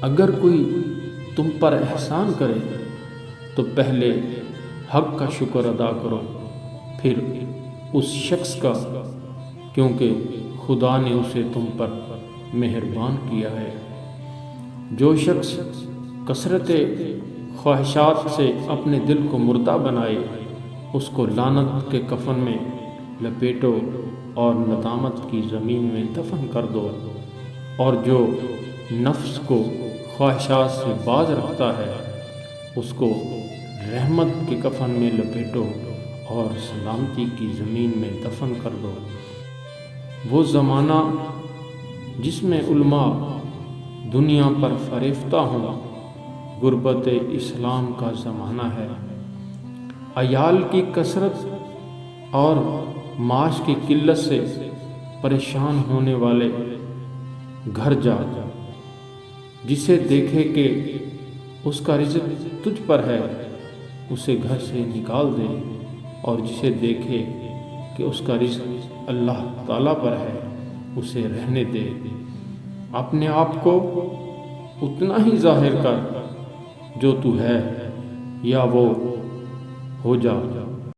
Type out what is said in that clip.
اگر کوئی تم پر احسان کرے تو پہلے حق کا شکر ادا کرو، پھر اس شخص کا، کیونکہ خدا نے اسے تم پر مہربان کیا ہے۔ جو شخص کثرت خواہشات سے اپنے دل کو مردہ بنائے، اس کو لعنت کے کفن میں لپیٹو اور ندامت کی زمین میں دفن کر دو، اور جو نفس کو خواہشات سے باز رکھتا ہے، اس کو رحمت کے کفن میں لپیٹو اور سلامتی کی زمین میں دفن کر دو۔ وہ زمانہ جس میں علماء دنیا پر فریفتہ ہوں، غربت اسلام کا زمانہ ہے۔ عیال کی کثرت اور معاش کی قلت سے پریشان ہونے والے گھر جا، جسے دیکھے کہ اس کا رزق تجھ پر ہے اسے گھر سے نکال دے، اور جسے دیکھے کہ اس کا رزق اللہ تعالیٰ پر ہے اسے رہنے دے۔ اپنے آپ کو اتنا ہی ظاہر کر جو تو ہے، یا وہ ہو جا